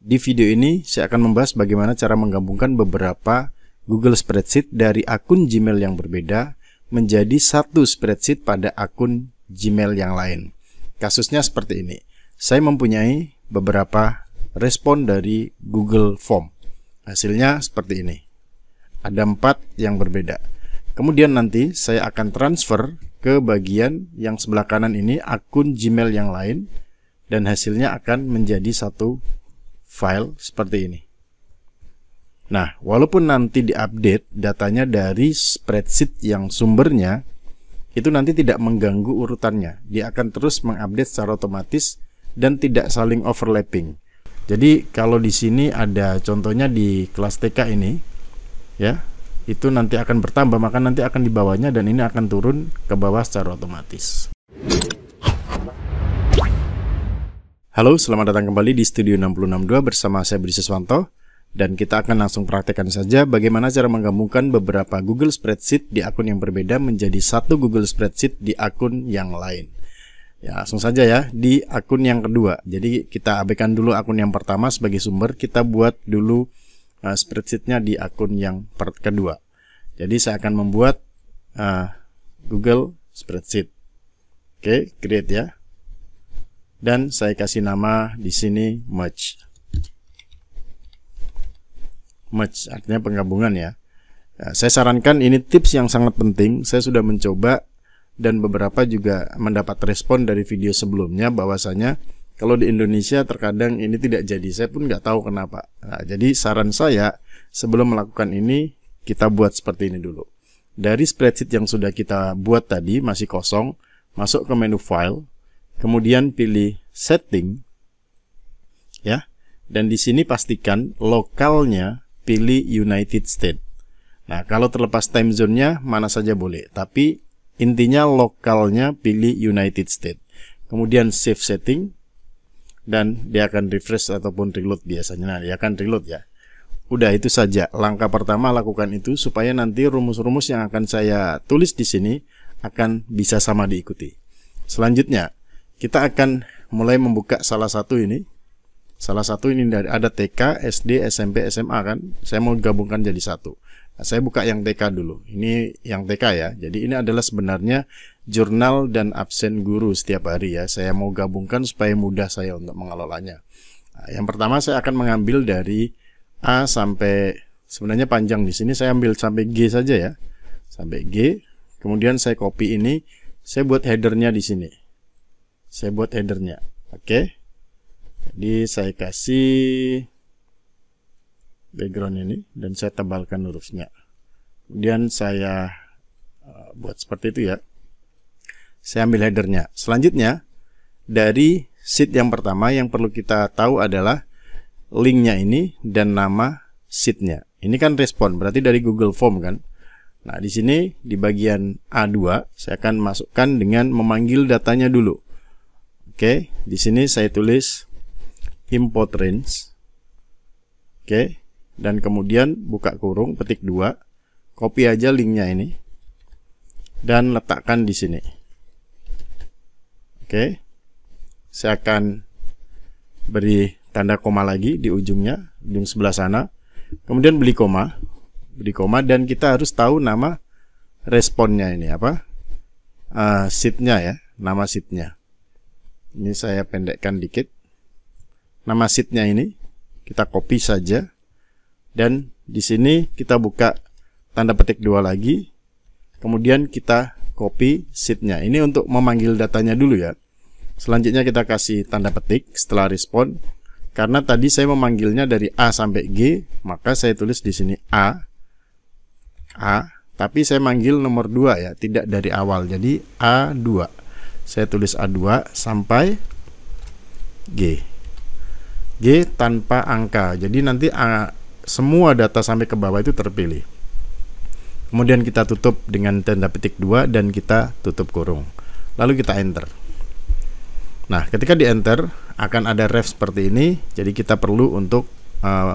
Di video ini saya akan membahas bagaimana cara menggabungkan beberapa Google Spreadsheet dari akun Gmail yang berbeda menjadi satu spreadsheet pada akun Gmail yang lain. Kasusnya seperti ini. Saya mempunyai beberapa respon dari Google Form. Hasilnya seperti ini. Ada 4 yang berbeda. Kemudian nanti saya akan transfer ke bagian yang sebelah kanan ini, akun Gmail yang lain, dan hasilnya akan menjadi satu file seperti ini. Nah, walaupun nanti diupdate datanya dari spreadsheet yang sumbernya, itu nanti tidak mengganggu urutannya. Dia akan terus mengupdate secara otomatis dan tidak saling overlapping. Jadi kalau di sini ada contohnya di kelas TK ini, ya, itu nanti akan bertambah, maka nanti akan di bawahnya dan ini akan turun ke bawah secara otomatis. Halo, selamat datang kembali di Studio 6062 bersama saya Budi Siswanto, dan kita akan langsung praktekkan saja bagaimana cara menggabungkan beberapa Google Spreadsheet di akun yang berbeda menjadi satu Google Spreadsheet di akun yang lain. Ya, langsung saja ya, di akun yang kedua. Jadi kita abaikan dulu akun yang pertama sebagai sumber, kita buat dulu spreadsheetnya di akun yang kedua. Jadi saya akan membuat Google Spreadsheet. Oke, create ya. Dan saya kasih nama di sini merge. Merge artinya penggabungan ya. Saya sarankan ini tips yang sangat penting. Saya sudah mencoba dan beberapa juga mendapat respon dari video sebelumnya bahwasanya kalau di Indonesia terkadang ini tidak jadi. Saya pun nggak tahu kenapa. Nah, jadi saran saya sebelum melakukan ini kita buat seperti ini dulu. Dari spreadsheet yang sudah kita buat tadi masih kosong, masuk ke menu file. Kemudian pilih setting, ya, dan di sini pastikan lokalnya pilih United States. Nah, kalau terlepas time zone-nya mana saja boleh, tapi intinya lokalnya pilih United States. Kemudian save setting, dan dia akan refresh ataupun reload biasanya. Nah, dia akan reload ya. Udah, itu saja. Langkah pertama lakukan itu supaya nanti rumus-rumus yang akan saya tulis di sini akan bisa sama diikuti. Selanjutnya kita akan mulai membuka salah satu ini. Salah satu ini dari ada TK, SD, SMP, SMA kan. Saya mau gabungkan jadi satu. Nah, saya buka yang TK dulu. Ini yang TK ya. Jadi ini adalah sebenarnya jurnal dan absen guru setiap hari ya. Saya mau gabungkan supaya mudah saya untuk mengelolanya. Nah, yang pertama saya akan mengambil dari A sampai, sebenarnya panjang di sini saya ambil sampai G saja ya. Sampai G. Kemudian saya copy ini, saya buat headernya di sini. Saya buat headernya, oke. Jadi saya kasih background ini dan saya tebalkan hurufnya. Kemudian saya buat seperti itu ya. Saya ambil headernya. Selanjutnya dari sheet yang pertama yang perlu kita tahu adalah linknya ini dan nama sheetnya. Ini kan respon, berarti dari Google Form kan. Nah, di sini di bagian A2 saya akan masukkan dengan memanggil datanya dulu. Oke, di sini saya tulis import range. Oke, dan kemudian buka kurung, petik 2, copy aja linknya ini dan letakkan di sini. Oke, saya akan beri tanda koma lagi di ujungnya, ujung sebelah sana. Kemudian beri koma dan kita harus tahu nama responnya ini apa, sheetnya ya, nama sheetnya. Ini saya pendekkan dikit. Nama sheetnya ini kita copy saja. Dan di sini kita buka tanda petik 2 lagi. Kemudian kita copy sheetnya. Ini untuk memanggil datanya dulu ya. Selanjutnya kita kasih tanda petik setelah respon. Karena tadi saya memanggilnya dari A sampai G, maka saya tulis di sini A. Tapi saya manggil nomor 2 ya, tidak dari awal. Jadi A2. Saya tulis A2 sampai G. G tanpa angka. Jadi nanti semua data sampai ke bawah itu terpilih. Kemudian kita tutup dengan tanda petik 2 dan kita tutup kurung. Lalu kita enter. Nah, ketika di enter akan ada ref seperti ini. Jadi kita perlu untuk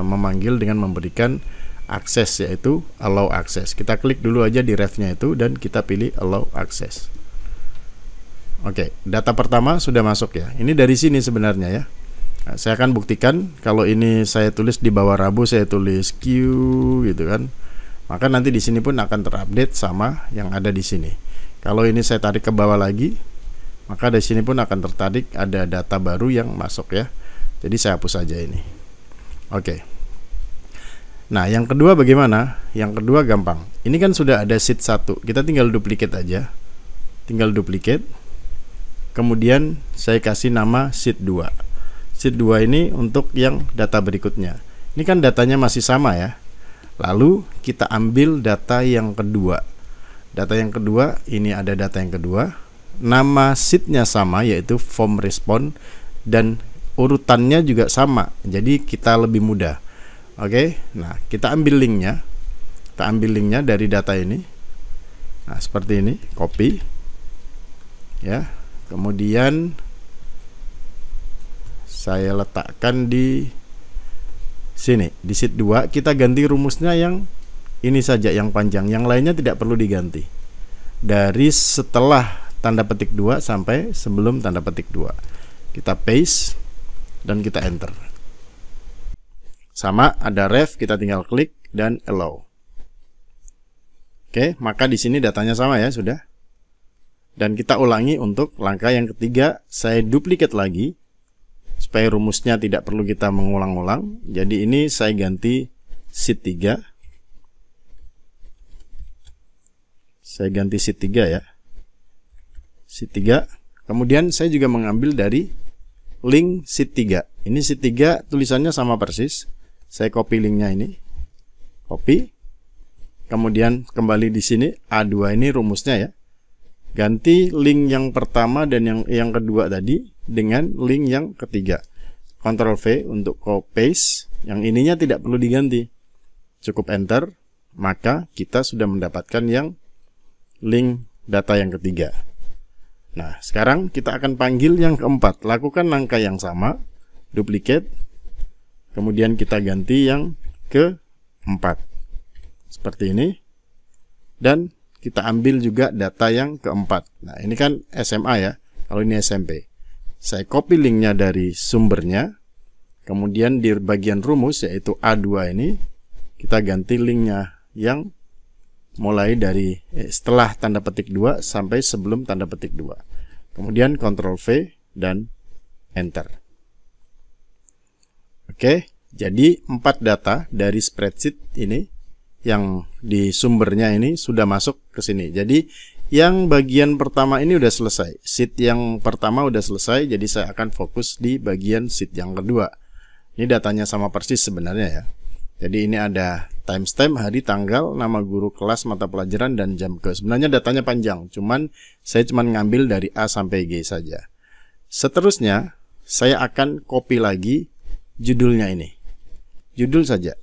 memanggil dengan memberikan akses, yaitu allow access. Kita klik dulu aja di refnya itu dan kita pilih allow access. Oke, data pertama sudah masuk ya. Ini dari sini sebenarnya ya. Nah, saya akan buktikan kalau ini saya tulis di bawah Rabu, saya tulis Q gitu kan. Maka nanti di sini pun akan terupdate sama yang ada di sini. Kalau ini saya tarik ke bawah lagi, maka di sini pun akan tertarik ada data baru yang masuk ya. Jadi saya hapus saja ini. Oke. Nah, yang kedua bagaimana? Yang kedua gampang. Ini kan sudah ada sheet 1. Kita tinggal duplicate aja. Tinggal duplicate. Kemudian saya kasih nama sheet 2. Sheet 2 ini untuk yang data berikutnya. Ini kan datanya masih sama ya. Lalu kita ambil data yang kedua. Data yang kedua, ini ada data yang kedua. Nama sheetnya sama, yaitu form response, dan urutannya juga sama. Jadi kita lebih mudah. Oke, nah kita ambil linknya. Kita ambil linknya dari data ini. Nah seperti ini, copy. Ya, kemudian saya letakkan di sini, di sheet 2. Kita ganti rumusnya yang ini saja, yang panjang. Yang lainnya tidak perlu diganti. Dari setelah tanda petik 2 sampai sebelum tanda petik 2. Kita paste dan kita enter. Sama, ada ref, kita tinggal klik dan allow. Oke, maka di sini datanya sama ya, sudah. Dan kita ulangi untuk langkah yang ketiga. Saya duplicate lagi supaya rumusnya tidak perlu kita mengulang-ulang. Jadi ini saya ganti sheet 3. Saya ganti sheet 3 ya. Sheet 3. Kemudian saya juga mengambil dari link sheet 3. Ini sheet 3 tulisannya sama persis. Saya copy linknya ini. Copy. Kemudian kembali di sini A2 ini rumusnya ya. Ganti link yang pertama dan yang kedua tadi dengan link yang ketiga. Ctrl V untuk copy paste. Yang ininya tidak perlu diganti. Cukup enter, maka kita sudah mendapatkan yang link data yang ketiga. Nah, sekarang kita akan panggil yang keempat. Lakukan langkah yang sama, duplicate. Kemudian kita ganti yang keempat. Seperti ini. Dan kita ambil juga data yang keempat. Nah, ini kan SMA ya. Kalau ini SMP. Saya copy linknya dari sumbernya. Kemudian di bagian rumus, yaitu A2 ini, kita ganti linknya yang mulai dari setelah tanda petik 2 sampai sebelum tanda petik 2. Kemudian Ctrl V dan enter. Oke, jadi 4 data dari spreadsheet ini yang di sumbernya ini sudah masuk ke sini. Jadi yang bagian pertama ini udah selesai. Sheet yang pertama udah selesai, jadi saya akan fokus di bagian sheet yang kedua. Ini datanya sama persis sebenarnya ya. Jadi ini ada timestamp, hari, tanggal, nama guru, kelas, mata pelajaran, dan jam ke. Sebenarnya datanya panjang, saya cuman ngambil dari A sampai G saja. Seterusnya, saya akan copy lagi judulnya ini. Judul saja.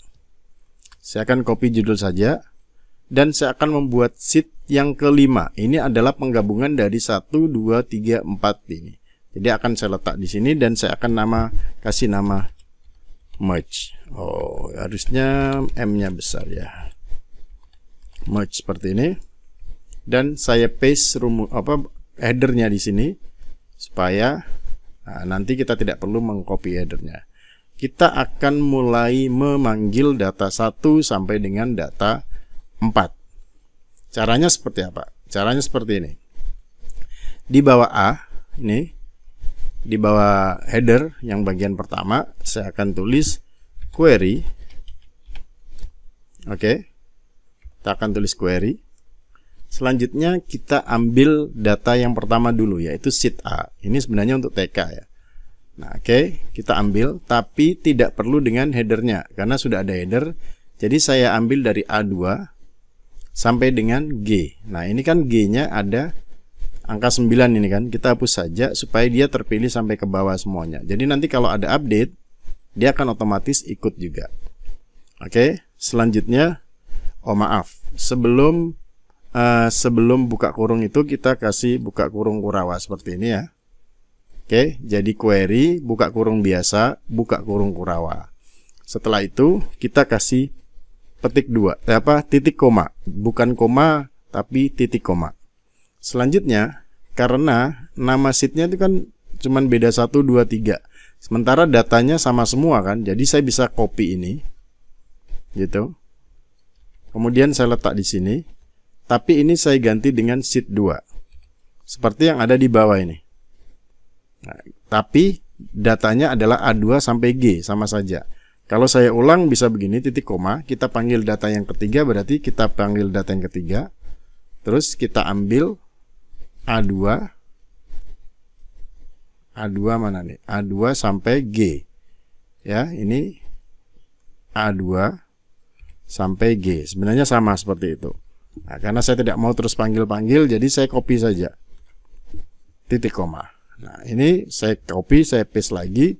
Saya akan copy judul saja. Dan saya akan membuat sheet yang kelima. Ini adalah penggabungan dari 1, 2, 3, 4 ini. Jadi akan saya letak di sini dan saya akan kasih nama merge. Oh, harusnya M-nya besar ya. Merge seperti ini. Dan saya paste headernya di sini supaya nanti kita tidak perlu mengcopy headernya. Kita akan mulai memanggil data 1 sampai dengan data 4. Caranya seperti apa? Caranya seperti ini. Di bawah A, ini di bawah header yang bagian pertama, saya akan tulis query. Oke. Kita akan tulis query. Selanjutnya kita ambil data yang pertama dulu, yaitu sheet A. Ini sebenarnya untuk TK ya. Nah, oke, kita ambil, tapi tidak perlu dengan headernya karena sudah ada header. Jadi saya ambil dari A2 sampai dengan G. Nah, ini kan G-nya ada angka 9 ini kan. Kita hapus saja supaya dia terpilih sampai ke bawah semuanya. Jadi nanti kalau ada update, dia akan otomatis ikut juga. Oke, selanjutnya, oh maaf, sebelum buka kurung itu kita kasih buka kurung Kurawa seperti ini ya. Oke, jadi query, buka kurung biasa, buka kurung Kurawa. Setelah itu kita kasih petik 2, titik koma, bukan koma tapi titik koma. Selanjutnya, karena nama sheetnya itu kan cuman beda 1, 2, 3. Sementara datanya sama semua kan. Jadi saya bisa copy ini. Gitu. Kemudian saya letak di sini. Tapi ini saya ganti dengan sheet 2. Seperti yang ada di bawah ini. Nah, tapi datanya adalah A2 sampai G, sama saja. Kalau saya ulang bisa begini, titik koma, kita panggil data yang ketiga, berarti kita panggil data yang ketiga. Terus kita ambil A2. A2 mana nih? A2 sampai G. Ya, ini A2 sampai G. Sebenarnya sama seperti itu. Nah, karena saya tidak mau terus panggil-panggil, jadi saya copy saja. Titik koma. Nah, ini saya copy, saya paste lagi.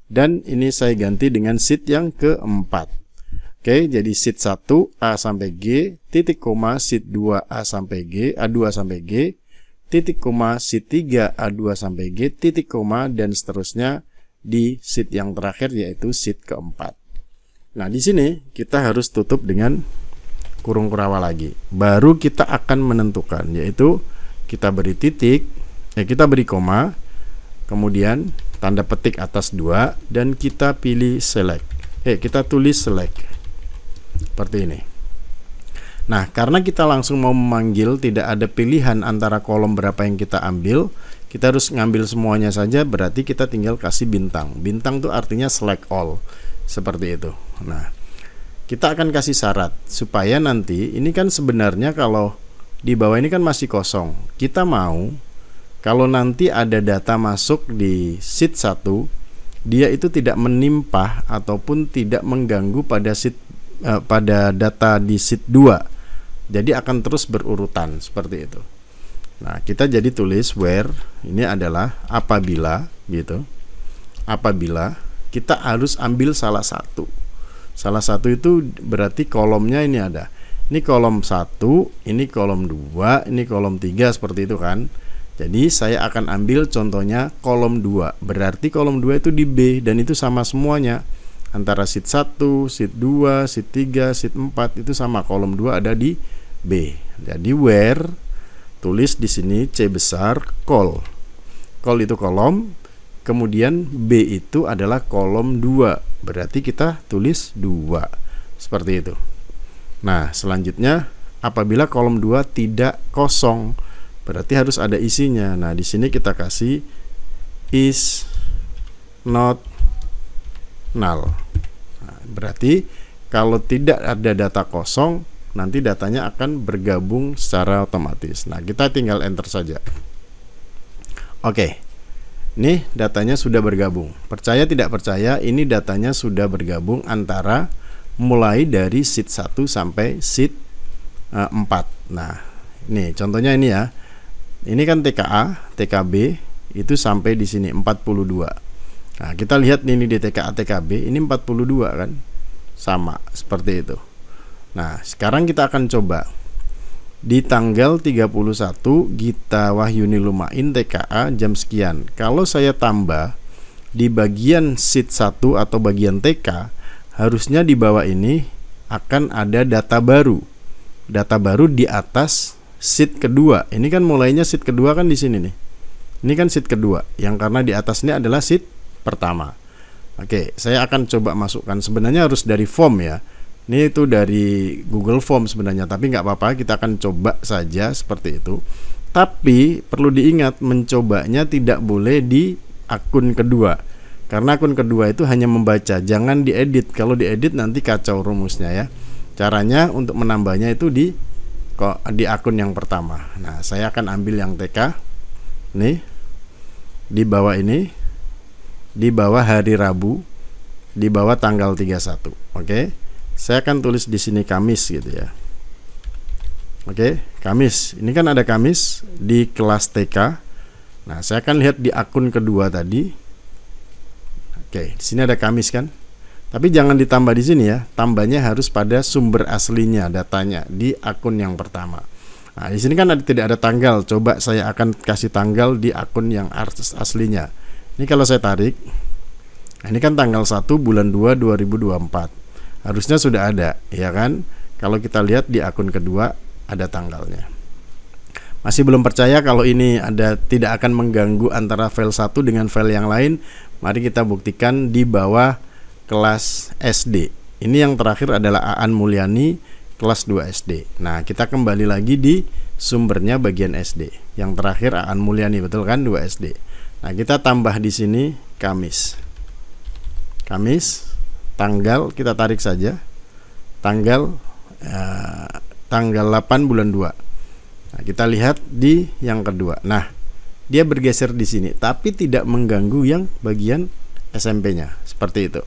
Dan ini saya ganti dengan sheet yang keempat. Oke, jadi sheet 1 A sampai G, titik koma, sheet 2 A sampai G, A2 sampai G, titik koma, sheet 3 A2 sampai G, titik koma, dan seterusnya di sheet yang terakhir, yaitu sheet keempat. Nah, di sini kita harus tutup dengan kurung kurawal lagi. Baru kita akan menentukan, yaitu kita beri titik, kita beri koma, kemudian tanda petik atas 2, dan kita pilih select. Kita tulis select. Seperti ini. Nah, karena kita langsung mau memanggil, tidak ada pilihan antara kolom berapa yang kita ambil, kita harus ngambil semuanya saja, berarti kita tinggal kasih bintang. Bintang itu artinya select all. Seperti itu. Nah, kita akan kasih syarat supaya nanti ini kan sebenarnya kalau di bawah ini kan masih kosong. Kita mau kalau nanti ada data masuk di sheet 1, dia itu tidak menimpah ataupun tidak mengganggu pada sheet pada data di sheet 2. Jadi akan terus berurutan seperti itu. Nah, kita jadi tulis where ini adalah apabila gitu. Apabila kita harus ambil salah satu. Salah satu itu berarti kolomnya ini ada. Ini kolom 1, ini kolom 2, ini kolom 3, seperti itu kan. Jadi saya akan ambil contohnya kolom 2. Berarti kolom 2 itu di B, dan itu sama semuanya. Antara sheet 1, sheet 2, sheet 3, sheet 4 itu sama, kolom 2 ada di B. Jadi where, tulis di sini C besar call. Call itu kolom. Kemudian B itu adalah kolom 2. Berarti kita tulis 2. Seperti itu. Nah, selanjutnya apabila kolom 2 tidak kosong, berarti harus ada isinya. Nah, di sini kita kasih is not null. Nah, berarti kalau tidak ada data kosong, nanti datanya akan bergabung secara otomatis. Nah, kita tinggal enter saja. Oke. Ini datanya sudah bergabung. Percaya tidak percaya, ini datanya sudah bergabung antara mulai dari sheet 1 sampai sheet 4. Nah, ini contohnya ini ya. Ini kan TKA, TKB itu sampai di sini 42. Nah, kita lihat ini di TKA, TKB ini 42 kan. Sama seperti itu. Nah, sekarang kita akan coba di tanggal 31 Gita Wahyuni Lumain TKA jam sekian. Kalau saya tambah di bagian sheet 1 atau bagian TK, harusnya di bawah ini akan ada data baru. Data baru di atas sheet kedua. Ini kan mulainya sheet kedua kan di sini nih. Ini kan sheet kedua, yang karena di atasnya adalah sheet pertama. Oke, saya akan coba masukkan. Sebenarnya harus dari form ya. Ini itu dari Google Form sebenarnya, tapi nggak apa-apa, kita akan coba saja seperti itu. Tapi perlu diingat, mencobanya tidak boleh di akun kedua, karena akun kedua itu hanya membaca, jangan diedit. Kalau diedit nanti kacau rumusnya ya. Caranya untuk menambahnya itu di akun yang pertama. Nah, saya akan ambil yang TK. Nih, di bawah ini, di bawah hari Rabu, di bawah tanggal 31. Oke. Saya akan tulis di sini Kamis gitu ya. Oke, Kamis. Ini kan ada Kamis di kelas TK. Nah, saya akan lihat di akun kedua tadi. Oke, di sini ada Kamis kan. Tapi jangan ditambah di sini ya. Tambahnya harus pada sumber aslinya datanya di akun yang pertama. Nah, di sini kan tidak ada tanggal. Coba saya akan kasih tanggal di akun yang aslinya. Ini kalau saya tarik. Nah, ini kan tanggal 1 bulan 2 2024. Harusnya sudah ada, ya kan? Kalau kita lihat di akun kedua ada tanggalnya. Masih belum percaya kalau ini tidak akan mengganggu antara file satu dengan file yang lain? Mari kita buktikan di bawah kelas SD. Ini yang terakhir adalah Aan Mulyani kelas 2 SD. Nah, kita kembali lagi di sumbernya bagian SD. Yang terakhir Aan Mulyani, betul kan, 2 SD. Nah, kita tambah di sini Kamis. Kamis, tanggal kita tarik saja. Tanggal 8 bulan 2. Nah, kita lihat di yang kedua. Nah, dia bergeser di sini, tapi tidak mengganggu yang bagian SMP-nya, seperti itu.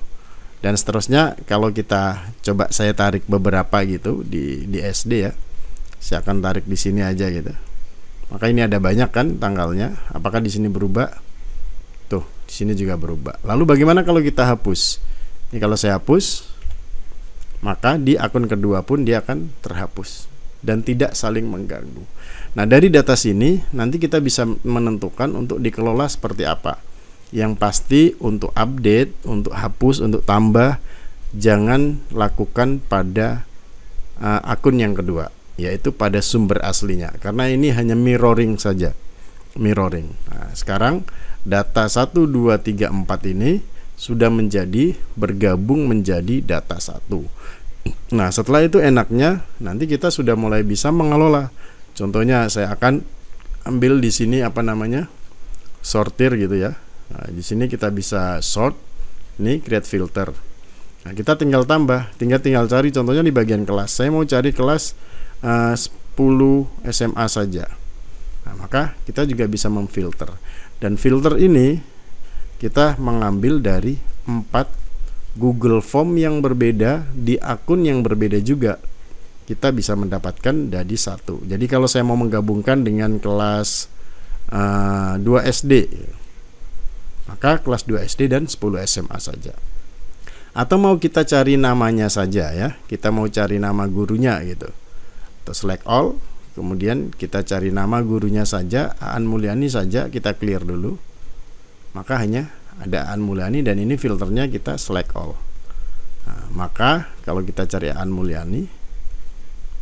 Dan seterusnya, kalau kita coba saya tarik beberapa gitu di SD ya, saya akan tarik di sini aja gitu. Maka ini ada banyak kan tanggalnya. Apakah di sini berubah? Tuh, di sini juga berubah. Lalu bagaimana kalau kita hapus? Ini kalau saya hapus, maka di akun kedua pun dia akan terhapus dan tidak saling mengganggu. Nah, dari data sini nanti kita bisa menentukan untuk dikelola seperti apa. Yang pasti untuk update, untuk hapus, untuk tambah, jangan lakukan pada akun yang kedua, yaitu pada sumber aslinya, karena ini hanya mirroring saja. Mirroring. Nah, sekarang data 1, 2, 3, 4 ini sudah bergabung menjadi data 1. Nah, setelah itu enaknya nanti kita sudah mulai bisa mengelola. Contohnya saya akan ambil di sini sortir gitu ya. Nah, di sini kita bisa sort, ini create filter. Nah, kita tinggal tinggal cari contohnya di bagian kelas. Saya mau cari kelas 10 SMA saja. Nah, maka kita juga bisa memfilter. Dan filter ini kita mengambil dari 4 Google Form yang berbeda di akun yang berbeda juga, kita bisa mendapatkan jadi 1. Jadi kalau saya mau menggabungkan dengan kelas 2 SD, maka kelas 2 SD dan 10 SMA saja. Atau mau kita cari namanya saja ya, kita mau cari nama gurunya gitu, atau select all, kemudian kita cari nama gurunya saja, Aan Mulyani saja, kita clear dulu, maka hanya ada Aan Mulyani dan ini filternya kita select all. Nah, maka kalau kita cari Aan Mulyani,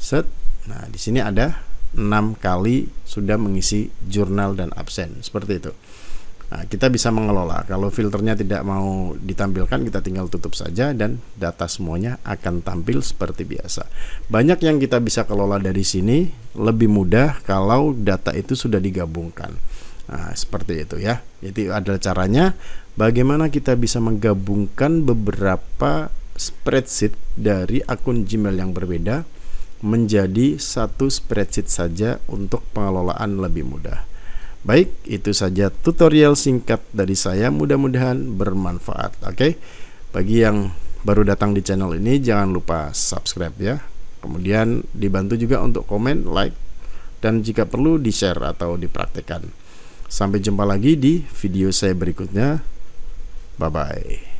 set, nah di sini ada 6 kali sudah mengisi jurnal dan absen, seperti itu. Nah, kita bisa mengelola. Kalau filternya tidak mau ditampilkan, kita tinggal tutup saja dan data semuanya akan tampil seperti biasa. Banyak yang kita bisa kelola dari sini, lebih mudah kalau data itu sudah digabungkan. Nah, seperti itu ya. Jadi adalah caranya bagaimana kita bisa menggabungkan beberapa spreadsheet dari akun Gmail yang berbeda menjadi satu spreadsheet saja untuk pengelolaan lebih mudah. Baik, itu saja tutorial singkat dari saya, mudah-mudahan bermanfaat. Oke. Bagi yang baru datang di channel ini, jangan lupa subscribe ya. Kemudian dibantu juga untuk komen, like, dan jika perlu di-share atau dipraktekkan. Sampai jumpa lagi di video saya berikutnya. Bye-bye.